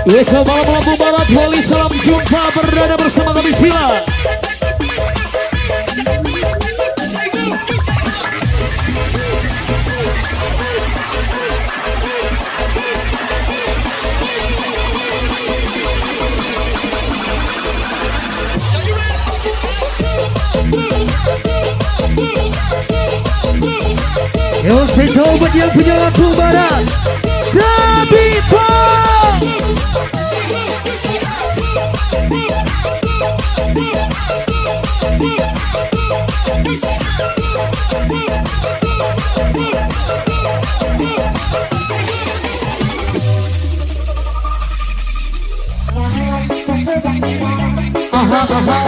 Desa Malam Barat Wali salam jumpa berada bersama kami sila. Yo spesial buat yang punya lagu barat Dabipo. Aha aha.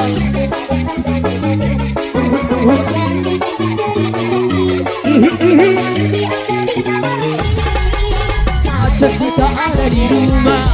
Ajak kita ada di rumah.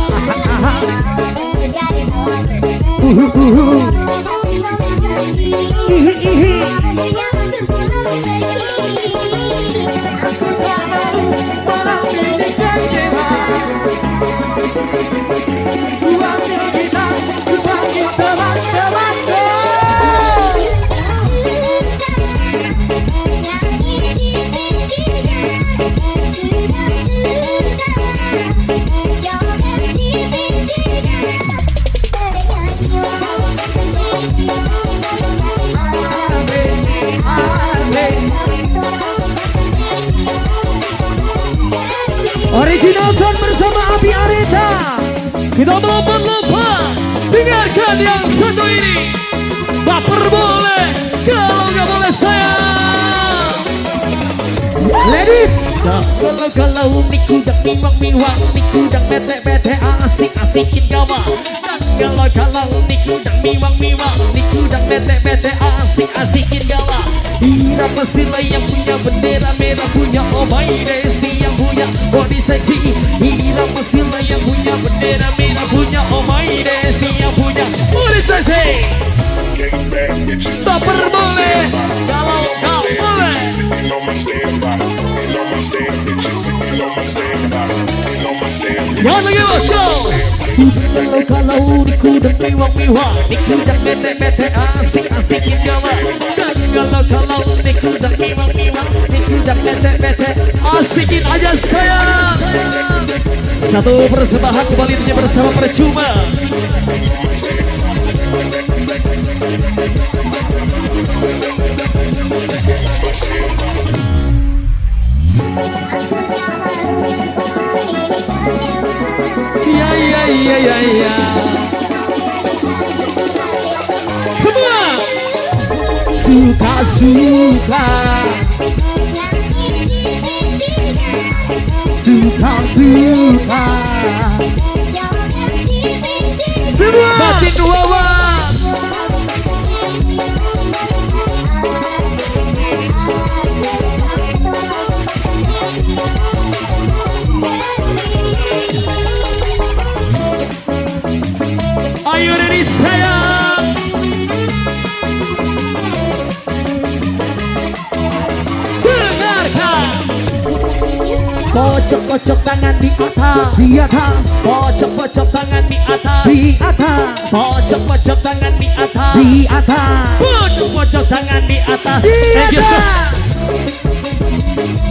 Original Sound bersama Abi Areta. Kita melompat-lompat. Dengarkan yang satu ini. Baper boleh, kalau nggak boleh sayang. Ladies, kalau niku dak miwang niku dak bete asik-asikin gawa. Kalau niku dak miwang niku dak bete asik-asikin gawa. Ira Pasila yang punya bendera merah, punya Omai Desi yang punya body seksi. Ira Pasila yang punya bendera merah, punya Omai Desi yang punya body seksi. Baper boleh, kalau nggak boleh. Siapa lagi bos? Kalau niku dak miwang niku dak bete asik-asikin gawa. Kalau niku dak miwang niku dak bete asikin aja sayang. Satu persembahan kembali bersama Percuma. Ya. Semua suka. Semua batin wawa. Ayo ready sayang. Dengarkan. Pojok-pojok tangan di atas. Pojok-pojok tangan di atas. Pojok-pojok tangan di atas. Pojok-pojok tangan di atas.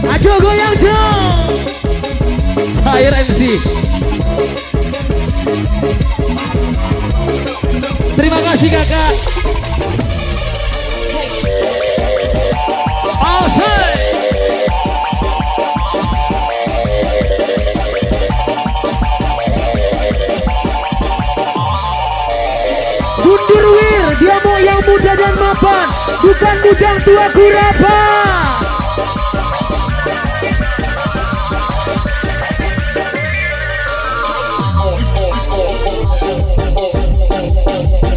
Ajo goyang Jo. Cair MC. Terima kasih kakak. Asik. Gundurwir, dia mau yang muda dan mapan, bukan bujang tua kurapa.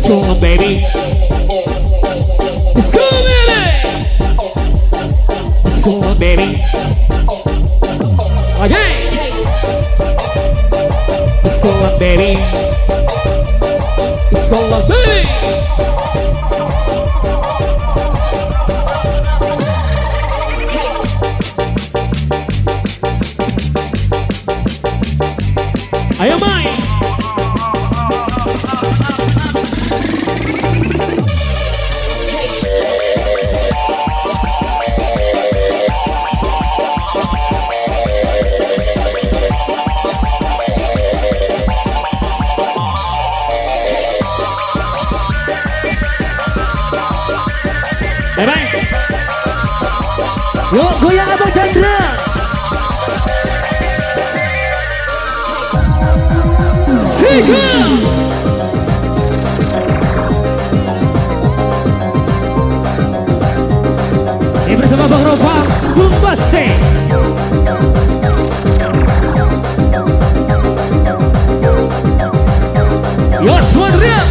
Come on, baby. Let's go, baby. Let's go, baby. Okay. Let's go, baby. Let's go, baby. Ayo main. Bye-bye. Yuk goyang Abang Chandra. Tiga. Ini bersama Bang Rofa Bumbaste. Yoswan Ria.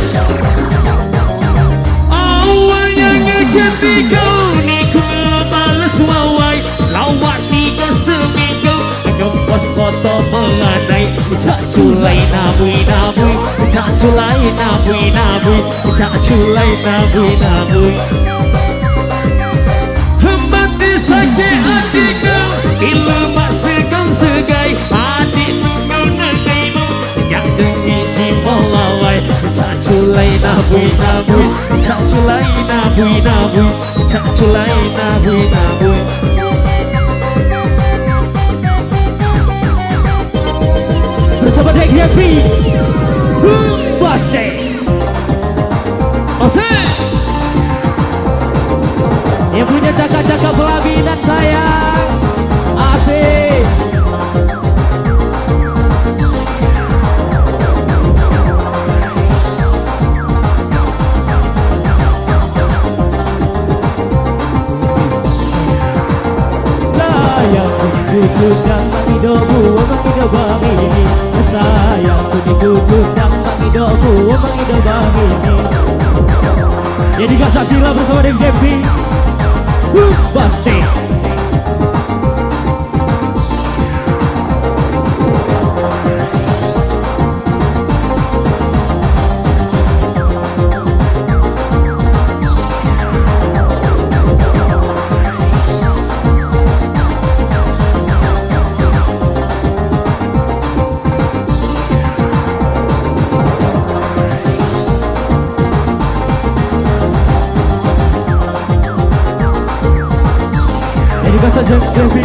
Awalnya ngejati kau ni ku balas wawai lawat tiga seminggu ngepost foto mengadai cak culai nabui nabui cak culai nabui nabui cak culai nabui nabui hembati sakit hati kau bila paksa kau segai hati nunggu negaimu yang demi jimalawai cak culai nabui nabui cak culai nabui nabui cak culai nabui nabui. Bersama Dek Happy Bumbaste. Ose yang punya cakap-cakap pelaminan sayang Asik. Sayang kududang hidupmu omong hidup begini. Sayang kududang hidupmu omong hidup begini. Jadi gasak sila bersama dengan Devi Bumbaste. Saja Devi.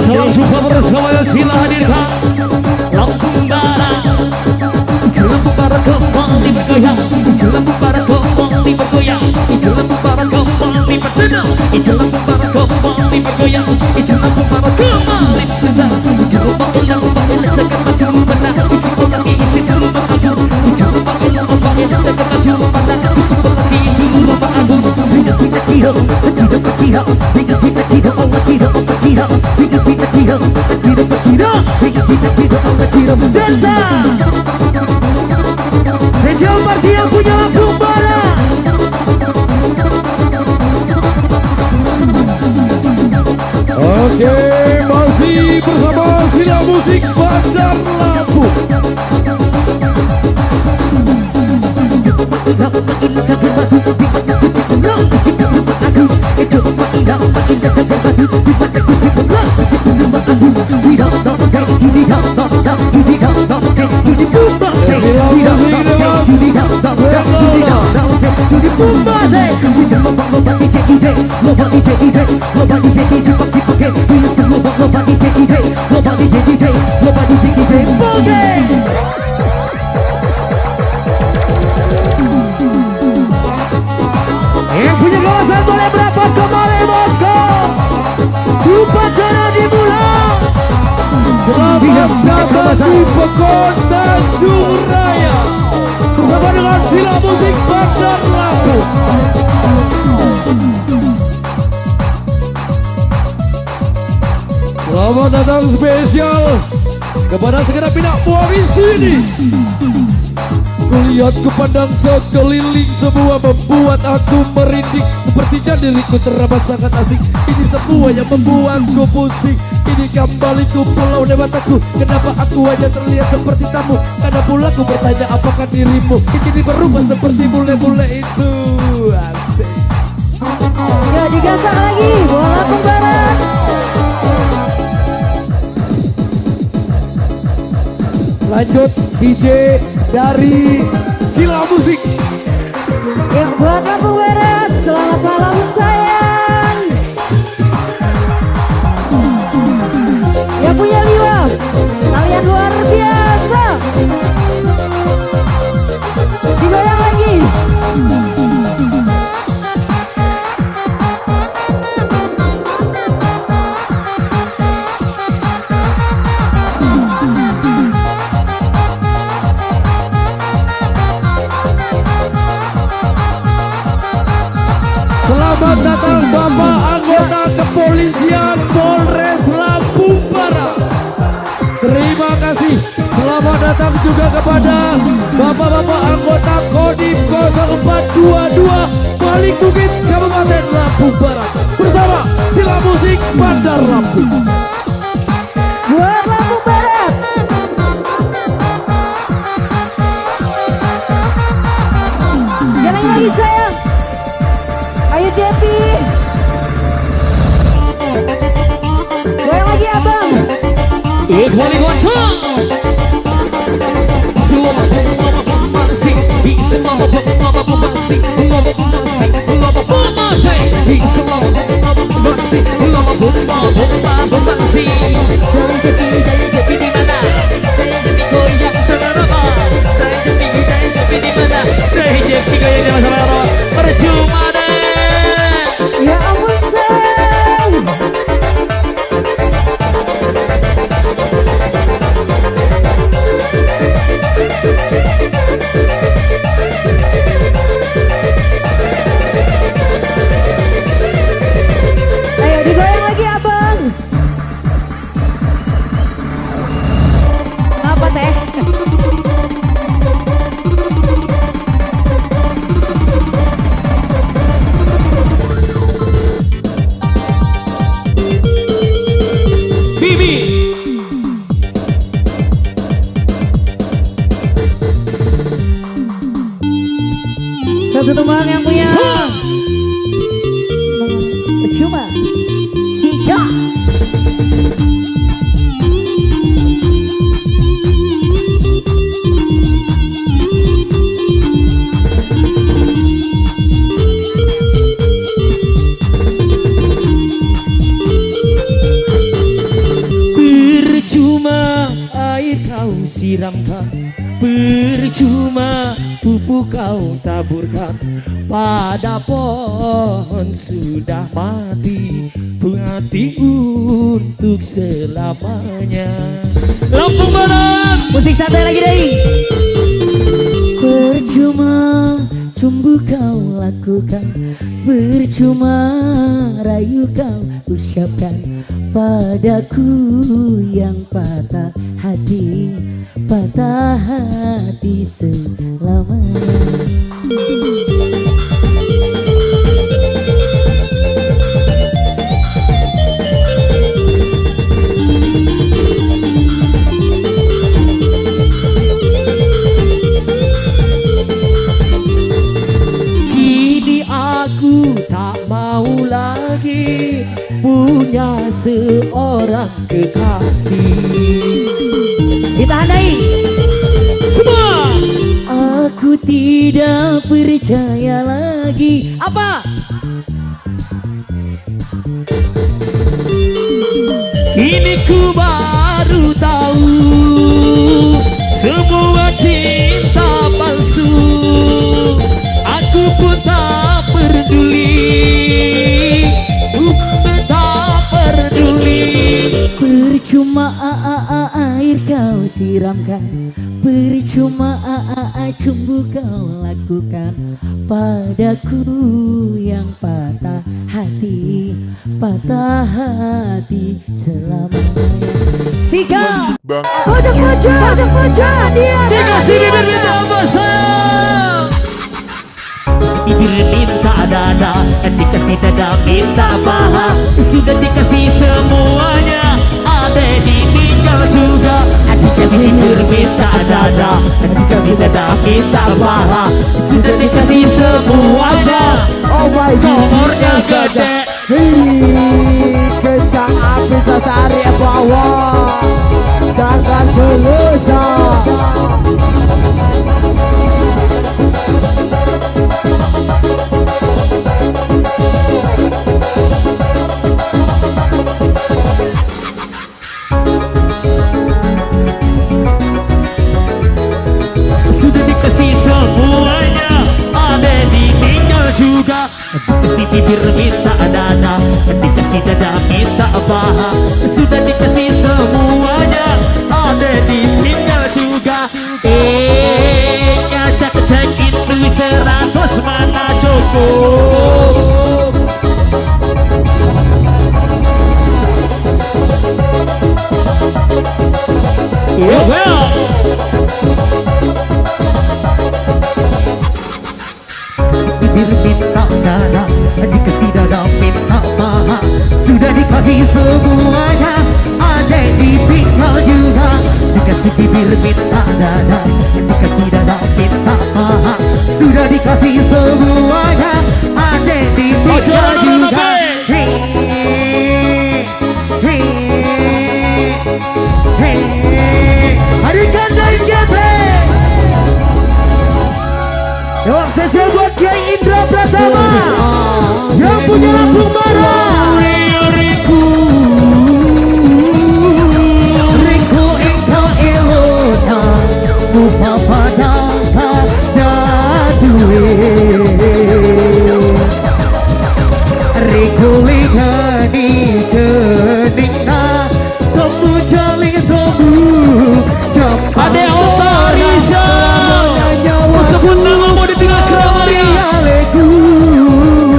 Salam jumpa bersama sila hadirkan Lampung Barat. Lampung Barat kembali bergoyang. Lampung Barat kembali bergoyang. Lampung Barat kembali bertenang. Lampung Barat kembali bergoyang. Lampung Barat kembali bertenang. Coba ulang kembali sekat maju benar. Coba lagi isi dulu maju. Coba ulang kembali sekat maju benar. Coba lagi dulu maju. Tidak tidak tidak tidak tidak tidak tidak tidak Allah tidak Allah tidak tidak tidak tidak tidak tidak tidak tidak Allah tidak mendansa. Spesial party yang punya Lampung Barat. Oke, masih bersama Sila Musik Bandar Lampung. Yang punya kawasan boleh berapat kembali bosku. Upacara dimulai. Selamat datang di Pekon Tanjung Raya bersama dengan Sila Musik Bandar Lampung. Selamat datang spesial kepada segenap pihak polisi ini, kulihat ku pandang sekeliling, semua membuat aku merinding. Sepertinya diriku terasa sangat asing. Ini semua yang membuatku pusing. Ini kembali ku pulau dewataku. Kenapa aku hanya terlihat seperti tamu? Karena pula ku bertanya apakah dirimu kini berubah seperti bule-bule itu. Asik. Ya digasak lagi, bola pembarat. Lanjut DJ dari Sila Musik. Yang buat lampu merah, selamat malam sayang. Yang punya liwa, kalian luar biasa. Digoyang lagi. Selamat datang Bapak anggota kepolisian Polres Lampung Barat. Terima kasih. Selamat datang juga kepada Bapak-bapak anggota Kodim 0422 Balik Bukit Kabupaten Lampung Barat bersama Sila Musik Bandar Lampung. Buat Lampung Barat. Jalan lagi sayang. Ayo Jepi. Goyang lagi abang. Balik goncang. Ya ampun sayang. Ayo digoyang lagi abang. Apa teh? Bibi. Satu teman yang punya percuma Sika. Percuma air kau siramkan, percuma pupuk kau taburkan, pada pohon sudah mati, mati untuk selamanya. Lampung Barat, Musik santai lagi deh. Percuma cumbu kau lakukan, percuma rayu kau ucapkan, padaku yang patah hati selamanya. kini aku tak mau lagi punya seorang kekasih. Ditahan dai. Semua Aku tidak percaya lagi. apa? Kini ku baru tahu semua cinta palsu. Aku pun tak peduli, tak peduli. Percuma air kau siramkan, percuma cumbu kau lakukan, padaku yang patah hati selamanya. Sika, pojok dia. Dikasih bibir minta apa saya? dikasih dada minta paha, sudah dikasih semuanya, ada ditinggal juga. Dikasih tidur minta dada, dikasih dada minta paha, sudah dikasih semuanya. Oh my God, Nomornya gede. kencang api sesari bawah, jangan gelisah. Sudah dikasih semuanya, ada ditinggal juga. Dikasih bibir minta dada, dikasih dada minta paha, sudah dikasih semuanya, ada ditinggal juga. Ngajak cekin duit 100 mana cukup. Bibir minta dada, dikasih dada minta paha, sudah dikasih semuanya, ada ditinggal juga. Dikasih bibir minta dada, dikasih dada minta paha, sudah dikasih semuanya, ada ditinggal juga. Harikan dari GP. Yo, spesial buat Kiai Indra Pratama yang punya lambung merah. Riku engkau elota, muka padang pada duit. Riku ligani ceningna, kamu jalin kamu jambang. Ada Otarisa, sebut nama mau ditinggal keramari.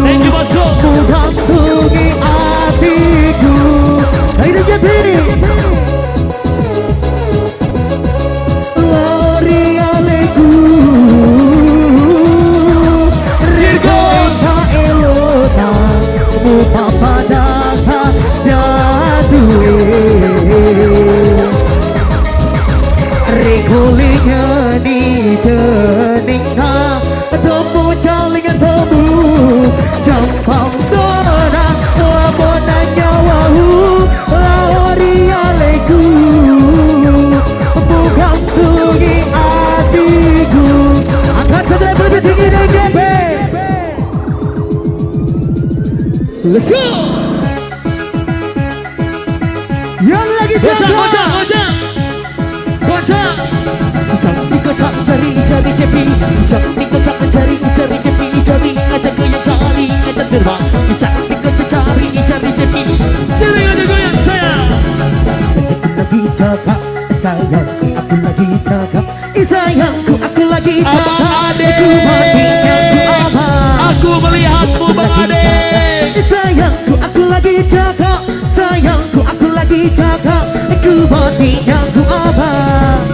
Thank you Mas Bro. Menghantui hatiku. Ayo jadi lari aleku. Rigo tak elota, muka padang jadui. Rikulinya di jeningna, temu jalingan temu jampang dona, wabona nyawahu lari aleku, bukan tugi hatiku. Angkat sebelah lebih tinggi dari GP. Let's go. Yang lagi Gocang, jaga. gocang, gocang. Gocang. Cantik kocak cari cepi, cantik kocak cari cepi, cari ngajak goyang cari ngajak terbang, cantik kocak cari cepi. Sini aja goyang sayang. Aku lagi jaga sayangku, aku lagi jaga sayangku, aku lagi jaga. Abang Ade. Aku matinya ku abang. Aku melihatmu Bang Ade. Sayangku, aku lagi jaga sayangku, aku lagi jaga. Aku matinya ku abang.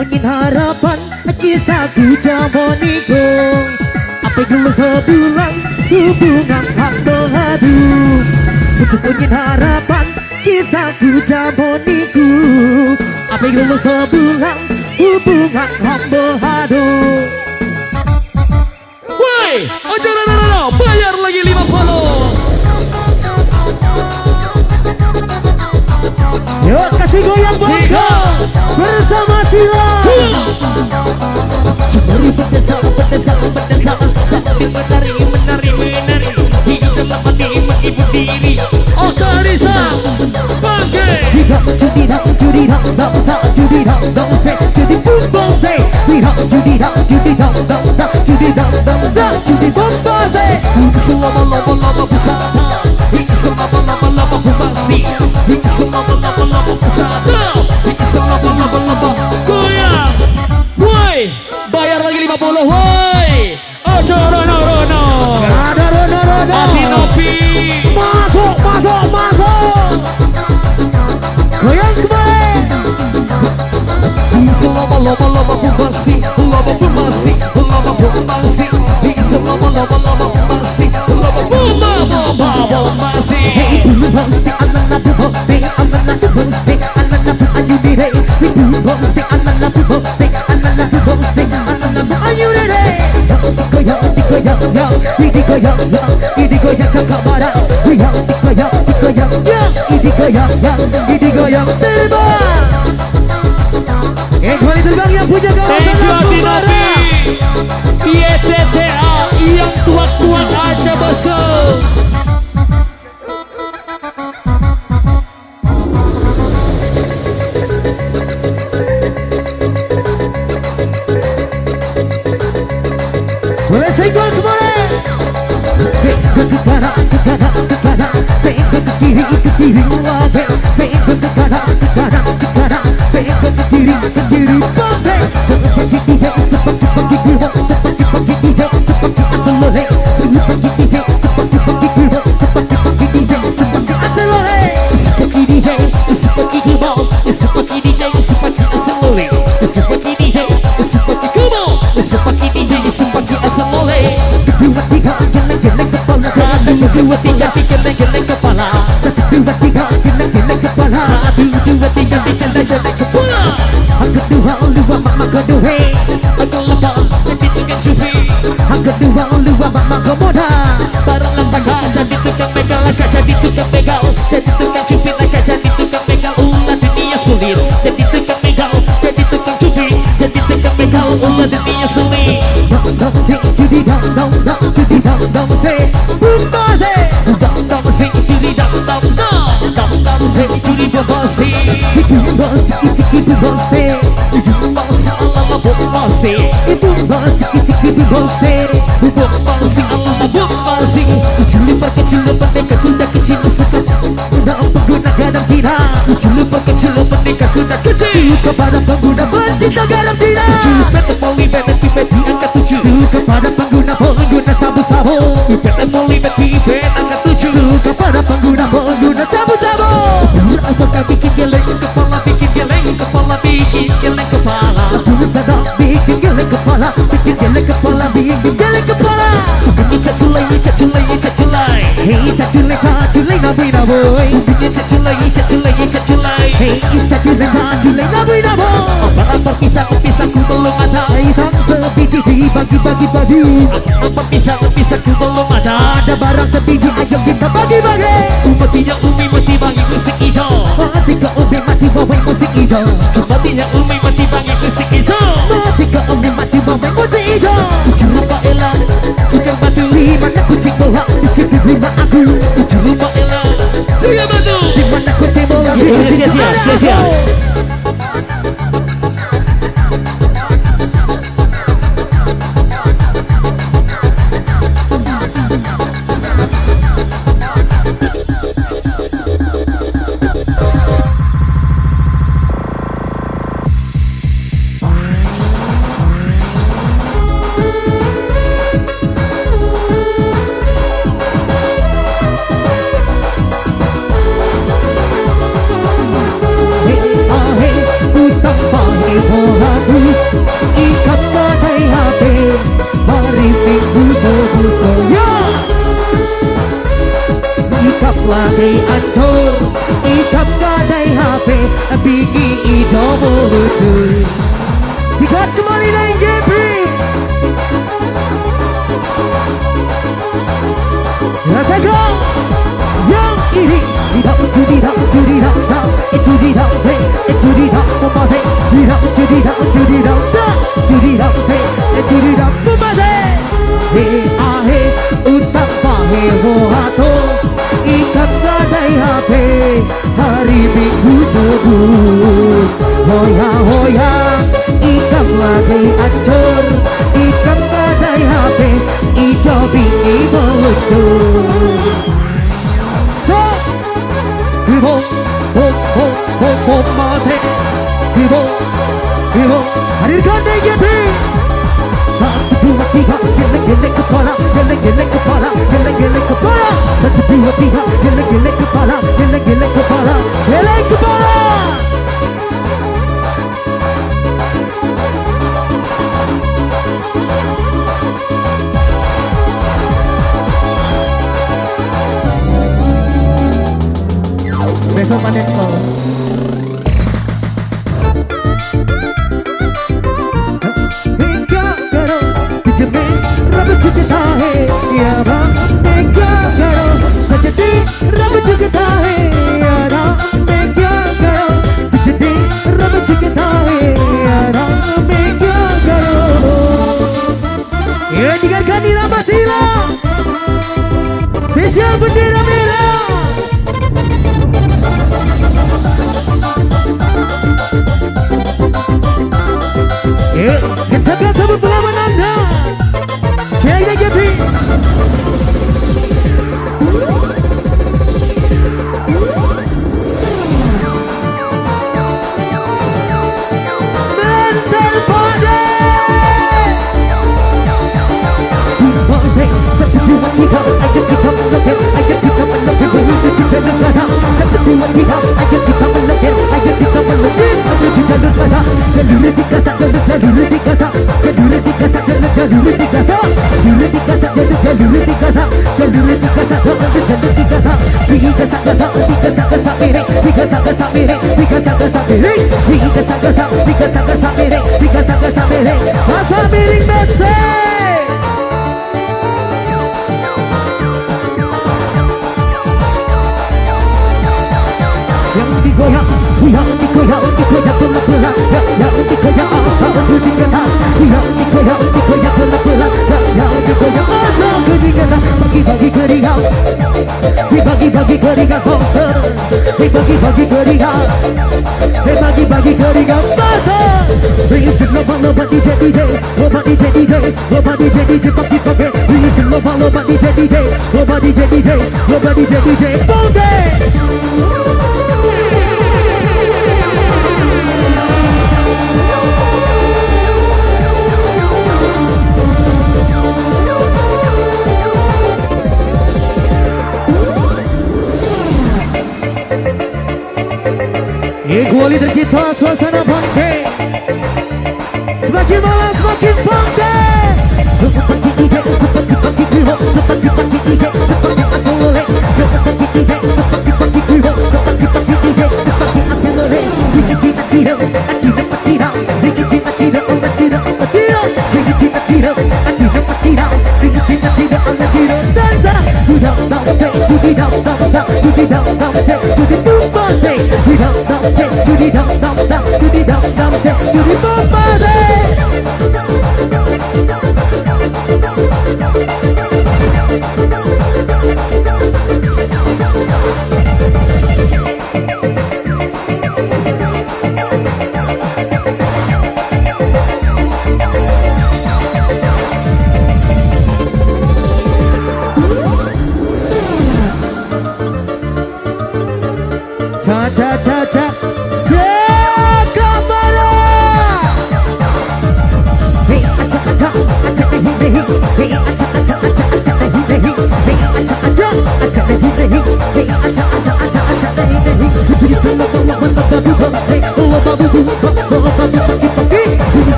Angin harapan kisahku jamoniku, apa dulu sebulan hubungan hamba hadu. Angin harapan kisahku jamoniku, apa dulu sebulan hubungan hamba hadu. Woi, ojo no, bayar lagi 50. Yuk kasih goyang bangga bersama Sila. Mari berdesa, sambil menari, hidup dalam hati menghibur diri. Otarisa, bangke. Tidak judi dak, tak usah judi dak, judi football say. Tidak judi dak, judi dak, judi football say. Selama-lama bersama, selama-lama berbasi, selama-lama bersama, selama-lama goyang. Woi, bayar lagi 50, woi. Ojo rono. Ada rono. Api nopi. Masuk. Goyang kembali. Selama-lama berbasi, lama berbasi, selama-lama berbasi, selama-lama berbasi, selama ini goyang cakap marah. Ini goyang terbang. Kembali terbang yang punya kawasan Thank you lampu Abi merah. Novi YTTA yang tuan-tuan aja bosku. Boleh senggol kemana? Senggol ke kanan, ke kanan, ke kanan. Senggol ke kiri, ke kiri. Senggol ke kanan, ke kanan, ke kanan. Senggol ke kiri, ke kiri. Seperti DJ, seperti guru. Seperti DJ, seperti asalole. Seperti DJ, seperti guru. Seperti DJ, seperti asalole. Seperti DJ, seperti guru. Seperti DJ, seperti asalole. Seperti DJ, seperti guru. Seperti DJ, seperti asalole. Kedua tiga, geleng-geleng kepala. Satu, dua, tiga, geleng-geleng kepala. Satu, dua, tiga, geleng-geleng kepala. Satu, dua, tiga, geleng-geleng kepala. Angkat dua, lua, mama kedua. Angkat lepas, jadi tukang cuci. Angkat dua, lua, mama kemuda. Barang lembaga, jadi tukang begal. Jadi tukang begal, jadi tukang cuci. Jadi tukang begal, ulah dunia sulit. Jadi tukang begal, jadi tukang cuci. Jadi tukang begal, ulah dunia sulit. Judi dong dong dong, judi dong dong say, bumba say, dong dong say, judi dong dong dong, dong dong say, judi bumba say, bumba tiki tiki bumba say, bumba say, Allah bumba say, bumba tiki tiki bumba say, bumba say, Allah bumba say, judi perkecil merdeka sudah kecil suka, sudah pengguna garam tidak, judi perkecil merdeka sudah kecil kepada pengguna pencinta garam tidak, judi petemoli pipet diangkat tujuh kepada pengguna sabu-sabu. Petemoli pipet angkat tujuh kepada pengguna sabu-sabu. Asalkan bikin geleng kepala, bikin geleng kepala, bikin geleng kepala. Sedang bikin geleng kepala, bikin geleng kepala, bikin geleng kepala. Bunyi caculai, caculai, caculai. Hey caculai, caculai, nabi naboy. Bunyi caculai, caculai, caculai. Hey caculai, caculai, nabi naboy. Apa pisang ku belum ada. Hey sang sebiji dibagi-bagi bagi. Apa pisang ku belum ada. Ada barang sebiji ayo kita bagi-bagi. Umatinya umi mati bagi musik hijau. Mati ke umi mati bawa musik hijau. Umatinya umi mati bagi musik hijau. Mati ke umi mati bawa musik hijau. Rumah Ella tukang batu. Di mana kucing bola di situ rumah aku. Rumah Ella tukang batu. Di mana kucing bola di situ rumah aku. Lagi ancur, ikap gadai HP, bigi ido mulut. Dikat kembali dari Jepri. Let's go. Yang ini tidak tidak tidak tak, itu tidak say, itu tidak memase, tidak tidak tidak tak, tidak say, itu tidak memase. Hey ahe utang pahe hoato. Ikat gadai HP hari Minggu debut. Hoya hoya ikat lagi ancur. Ikat gadai HP ijo bingi meluncur. So kibong bom bom bom bom mate. Kibong kibong hadirkan DJP. Satu dua tiga geleng-geleng kepala, geleng-geleng kepala, geleng-geleng kepala. Satu dua tiga geleng-geleng kepala, geleng-geleng kepala, geleng kepala. Besok panen kol. Hingga karo kejemen rambut kita bersiap, ayo kita melukis, ayo kita melukis, ayo kita berkata, jalur dikata, jalur dikata, jalur dikata, jalur dikata, jalur dikata, jalur dikata, jalur dikata, jalur dikata, dikata kata, dikata kata miring, dikata kata miring, dikata kata miring, dikata kata, dikata kata miring, dikata kata miring, masa miring bese. Yang digoyang, yang digoyang, digoyang pelan-pelan, yang digoyang, aku dikata, yang digoyang, digoyang pelan-pelan, yang digoyang, aku dikata, bagi-bagi keringat, dibagi-bagi keringat, dibagi-bagi keringat, dibagi-bagi keringat, masa. Reason loba DJ DJ, loba DJ DJ, loba DJ DJ, pagi-pagi. Reason loba DJ DJ, loba DJ DJ, loba DJ DJ, bonge. Equally tercipta suasana bangke, semakin malam semakin bangke. Seperti DJ, seperti jiwa, seperti DJ, seperti aku oleh, seperti DJ, seperti jiwa, seperti DJ, seperti aku oleh. Dikit tidak, tidak, dikit tidak, tidak, dikit tidak,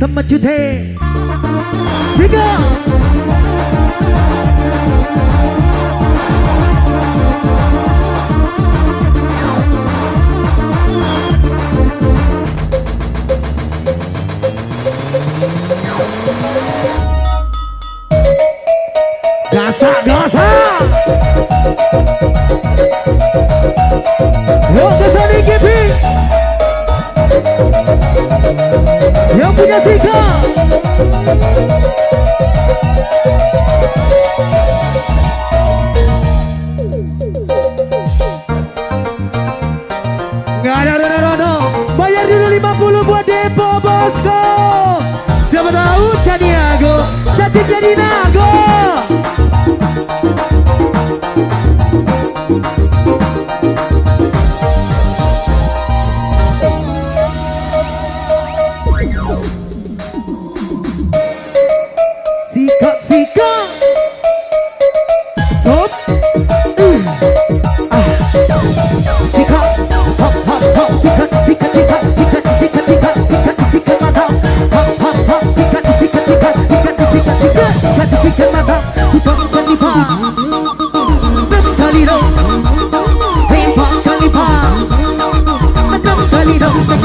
tempat cuti. Tiga.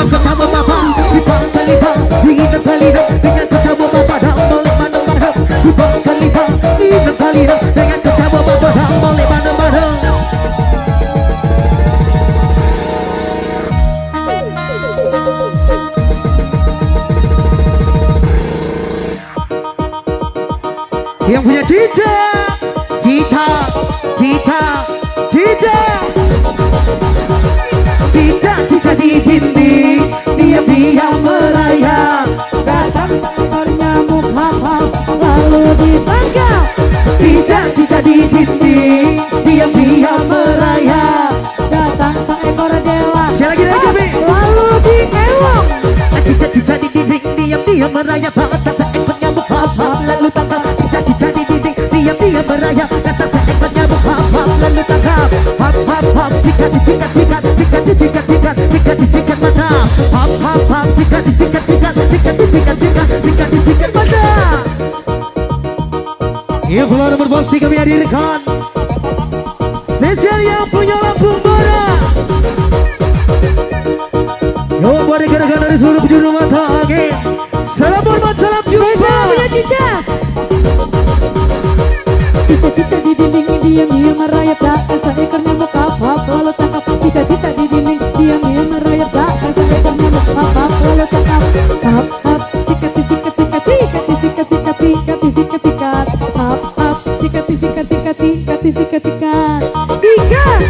dengan ketawa papa Tiba kaliba ingin kalina dengan ketawa papa dan boleh mana-mana Tiba kaliba ingin kalina dengan ketawa papa dan boleh mana-mana yang punya cita cita cita cita cita cita di dinding diam-diam merayap datang seekor nyamuk hap-hap lalu ditangkap cita cita di dinding diam-diam merayap datang seekor dewa lalu diewok cita cita di dinding diam-diam merayap datang seekor nyamuk hap-hap lalu tangkap cita-cita di dinding diam-diam merayap datang seekor nyamuk hap-hap lalu tangkap hap-hap-hap sikat-sikat-sikat sikat-sikat-sikat sikat-sikat mata hap-hap-hap sikat-sikat-sikat sikat-sikat-sikat sikat-sikat mata yang pulau nomor pasti kami hadirkan spesial yang punya lampu merah yo buat rekan-rekan dari seluruh penjuru mata angin salam hormat salam jumpa punya cicak cita-cita di dinding diam-diam merayap datang seekor nyamuk hap-hap lalu tangkap cita-cita di dinding diam-diam merayap datang seekor nyamuk hap-hap lalu tangkap hap-hap sikat-sikat-sikat sikat-sikat-sikat sikat-sikat hap-hap sikat-sikat-sikat sikat-sikat sikat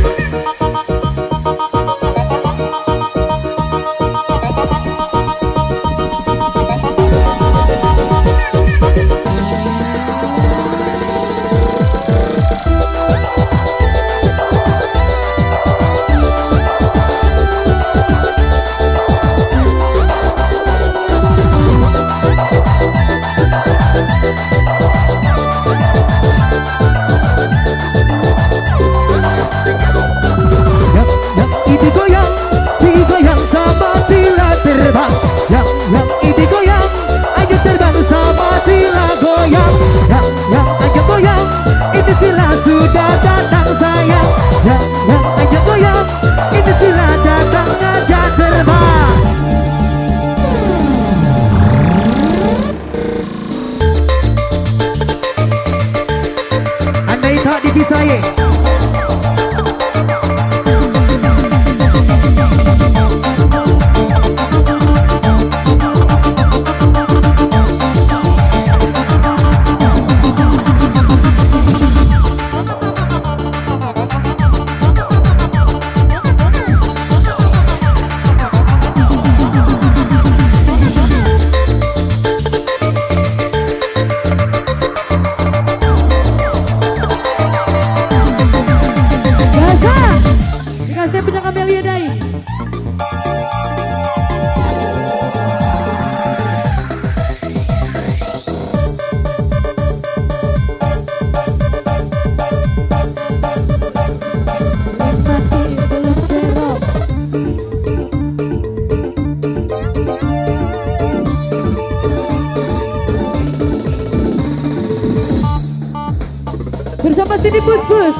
bersama Sini Bus Bus.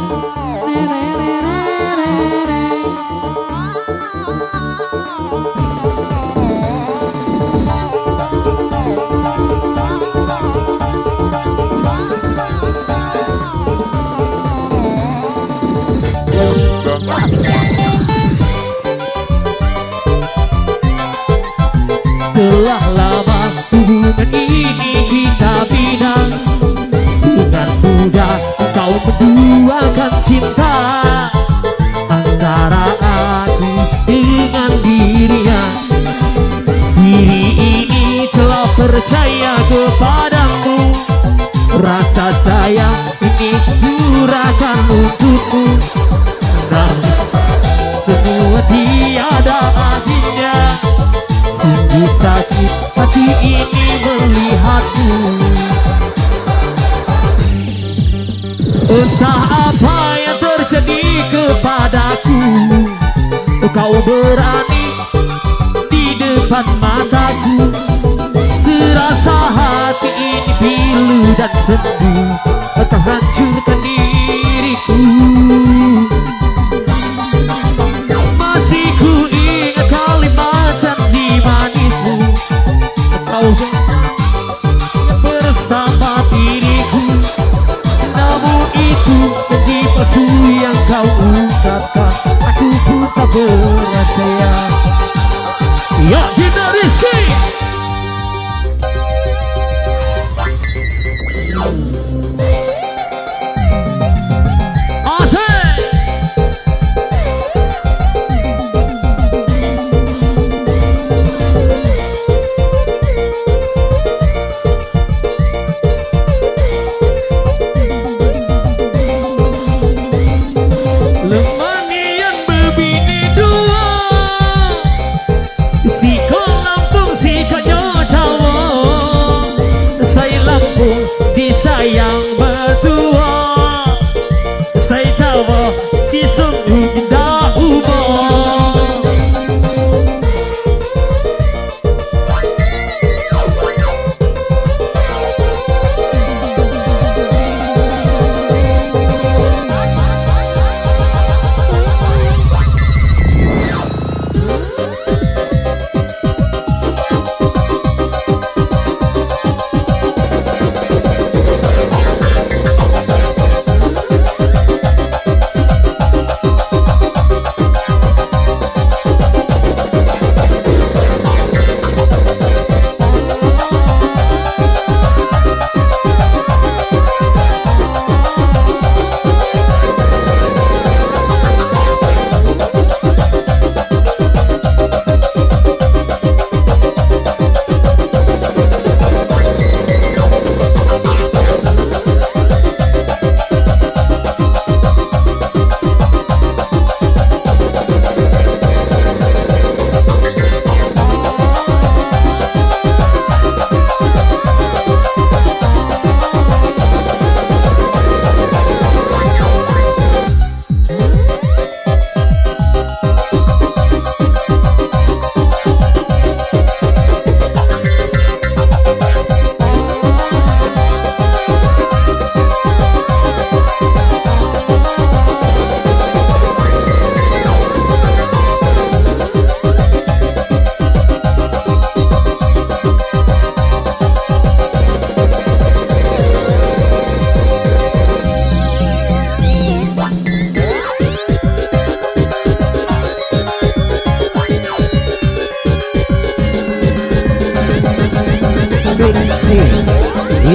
Telah lama hubungan ini kita bina, dengan mudah kau menduakan cinta antara aku dengan dirinya. Diri ini telah percaya kepadamu, rasa sayang ini curahkan untukmu. Namun semua tiada akhirnya, sungguh sakit hati ini melihatmu. Entah apa yang terjadi kepadaku, kau berani di depan mataku. Serasa hati ini pilu dan sendu, tak hancurkan diriku. Masih ku ingat kalimat janji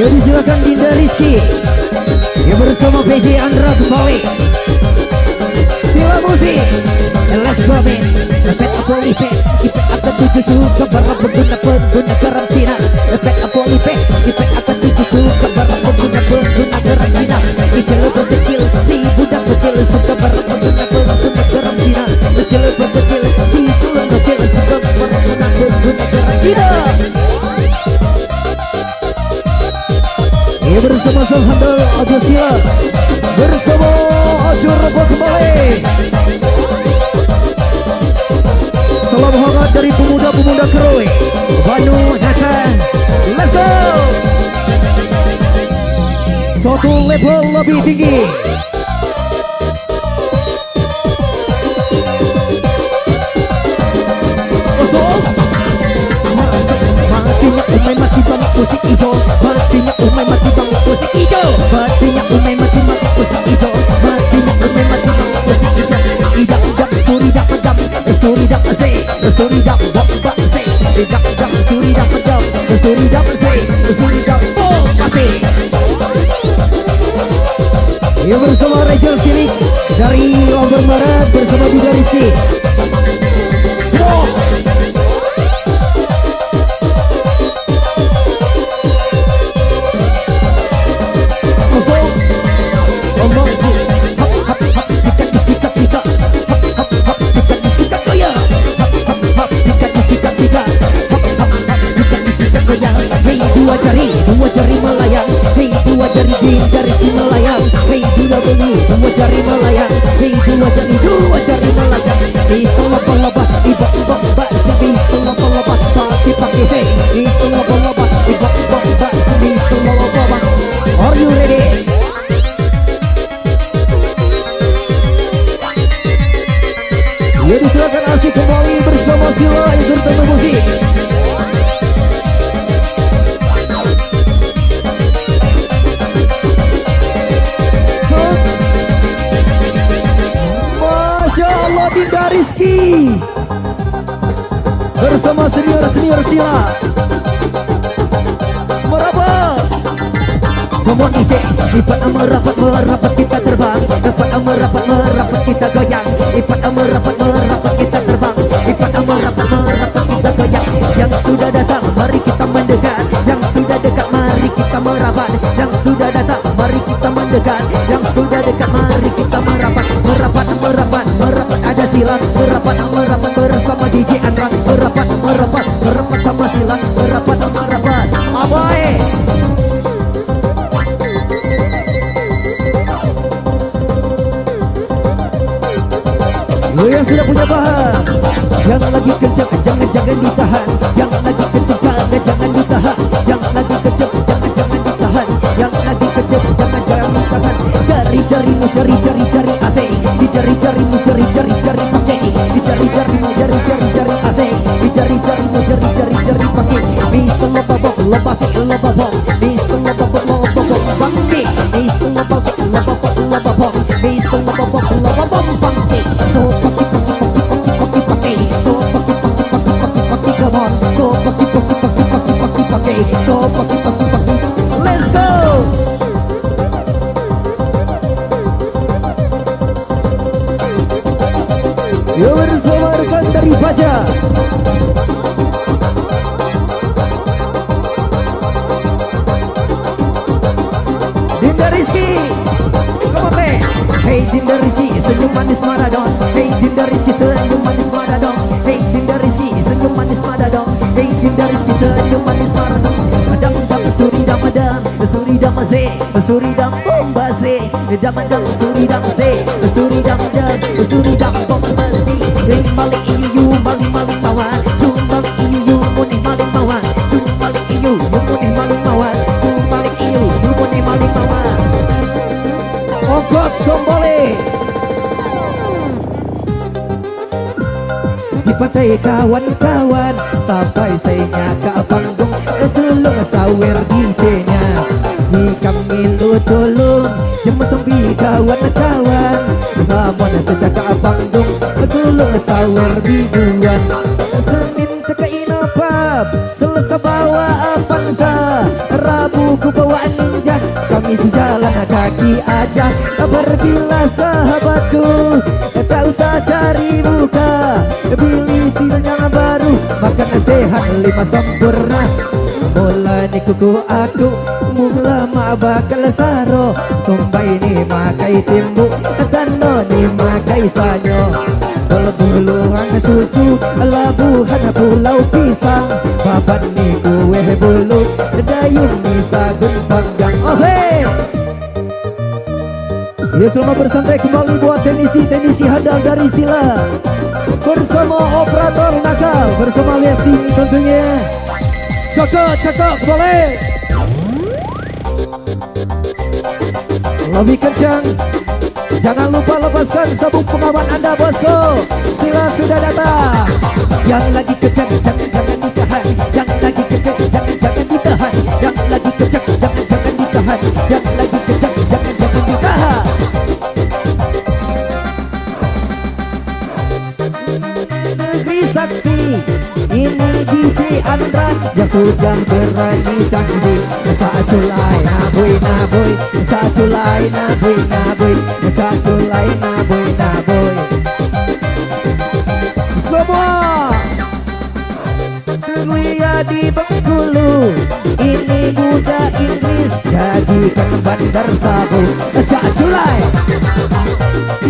Ayo disilakan Dinda Rizky. Ya bersama PJ Andra kembali. Sila musik. Let's go man. Efek Apolipe. Efek akan tujuh suka barang pengguna karantina. Efek Apolipe. Efek akan tujuh suka barang pengguna karantina. Kecil berkecil si budak kecil suka barang pengguna karantina. Kecil berkecil si tulang kecil suka barang pengguna karantina. Ya bersama Sang Handal Ojo Sila. Bersama Ojo Robo kembali. Salam hangat dari pemuda-pemuda Kerowe Bandung, Nathan. Let's go. Satu level lebih tinggi. Matinya umai mati banget musik hijau. Matinya umai mati banget musik hijau. Matinya umai mati banget musik hijau. Matinya umai mati banget musik hijau. Idak idak suri dak pedam. Suri dak se. Suri dak bak bak se. Idak idak suri dak pedam. Suri dak se. Suri dak bak bak se. Ya bersama Rachel Silik dari Lombok Barat bersama Dinda Rizky. Dua jari melayang, hey dua jari Dinda Rizky melayang, hey dua jari melayang, hey dua jari melayang. Itu loba-loba, ibak-ibak, itu loba-loba, pakai say. Itu loba-loba, ibak-ibak, itu loba-loba. Are you ready? Ya disilakan asik kembali bersama Sila Entertainment Musik. Dinda Rizky bersama senior Sila merapat. Ngomong ije, ipat merapat kita terbang. Ipat merapat kita goyang. Ipat merapat kita terbang. Ipat merapat kita goyang. Yang sudah datang mari kita mendekat. Yang sudah dekat mari kita merapat. Yang sudah datang mari kita mendekat. Yang sudah dekat mari kita merapat. Merapat ada Sila. Merapat bersama DJ Andra. Merapat sama Sila. Merapat Aboy. Lo yang sudah punya bahan, yang lagi kencang jangan ditahan. Yang lagi kencang jangan ditahan. Yang lagi kencang jangan ditahan. Yang lagi kencang jangan ditahan. Jari-jarimu jari asik. Di jari-jarimu jari pakai. Di jari-jarimu jari asik. Di jari-jarimu jari pakai. Bisa lobabok lobasik lobabok. Bisa lobabok pakai. Bisa lobabok Bisa lobabok pakai. So pakai. So pakai come on. So pakai. So pakai. Let's go. Yo bersama rekan dari Baja. Dinda Rizky, come on man. Hey Dinda Rizky, senyum manis Maradon. Hey Dinda Rizky, senyum manis Maradon. Hey Dinda Rizky, senyum manis Maradon. Hey Dinda Rizky, senyum manis Maradon. Dam suri dam ze, suri dam bomba ze. Dam suri dam ze, suri dam bomba ze. Malik iyu malik mawan, cumbang iyu muni malik mawan, cumbang iyu muni malik mawan, cumbang iyu muni malik mawan. Ongkot kembali. Di pantai kawan-kawan sampai saya ke panggung. Tolong sawer DJ-nya. Di kami lu tolong jemasang di kawan-kawan. Namun sejak ke panggung tolong sawer biduan. Senin cek inopap, Selasa bawa Avanza, Rabu ku bawa diajak berbilah sahabatku. Tak usah cari muka, pilih pilihan yang baru, makan sehat 5 sempurna. Mula ni kuku aku, mula mak bakal saro, tumbai ni makai timbu, tano ni makai sanyo. Buluhan susu, labuhan pulau pisang, babat ni kue bulu, dayung ni sagun panggang. Oseh! Ya, selamat bersantai kembali buat teknisi handal dari Sila bersama operator nakal, bersama Lesti tentunya. Cakep boleh lebih kencang. Jangan lupa lepaskan sabuk pengaman Anda bosku. Sila sudah datang. Yang lagi kencang jangan ditahan, yang lagi kencang jangan ditahan, yang lagi kencang jangan ditahan, yang lagi kencang jangan ditahan. Negeri Sakti, ini DJ Andra yang sudah berani canggih. Caculai naboy, caculai naboy, caculai naboy. Semua kuliah di Bengkulu, ini muda Inggris jadikan bandar sabu. Caculai,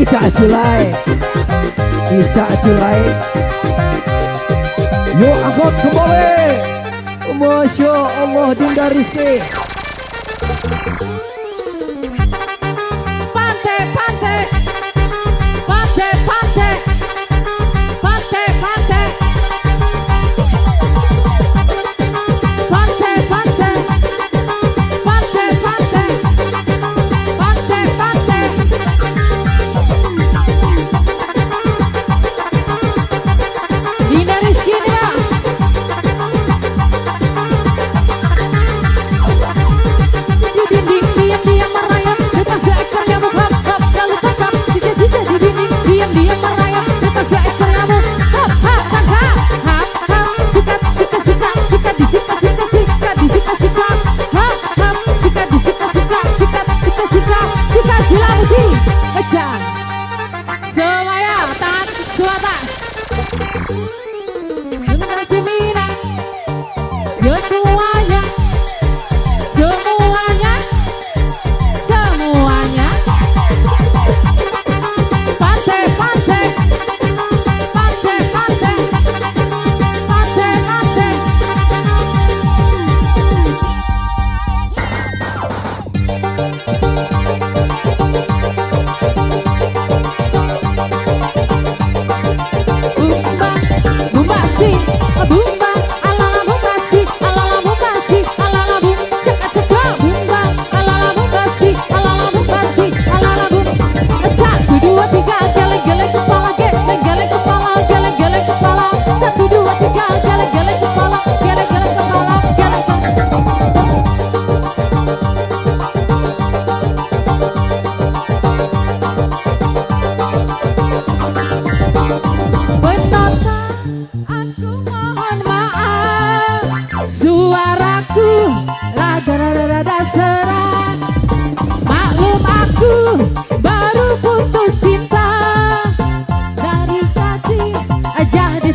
caculai. Yuk angkot kembali. Masya Allah Dinda Rizky.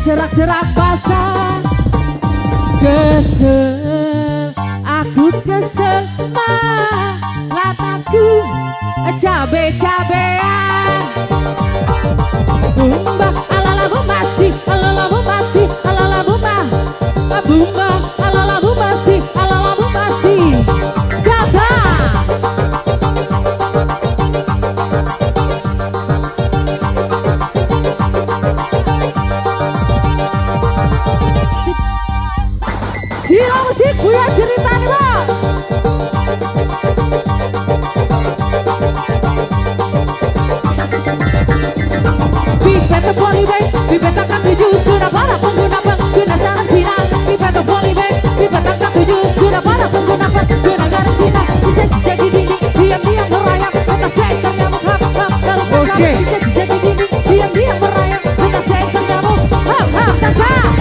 Serak-serak basah. Kesel, aku kesel, malah aku cabe-cabean. Bumba, alala bumba si, alala bumba si, alala bumba. Bumba, alala bumba si, alala bumba si. Jaga. Sila musik punya cerita nih bos. Pipeta polybag, pipeta kan 7 sudah para pengguna garantina. Pipeta polybag, pipeta kan 7 sudah para pengguna garantina. Bisa jadi dinding, diam-diam merayap, kata sektor nyamuk hap-hap dalam kakak. Bisa jadi dinding, diam-diam merayap, kata sektor nyamuk hap-hap kakak.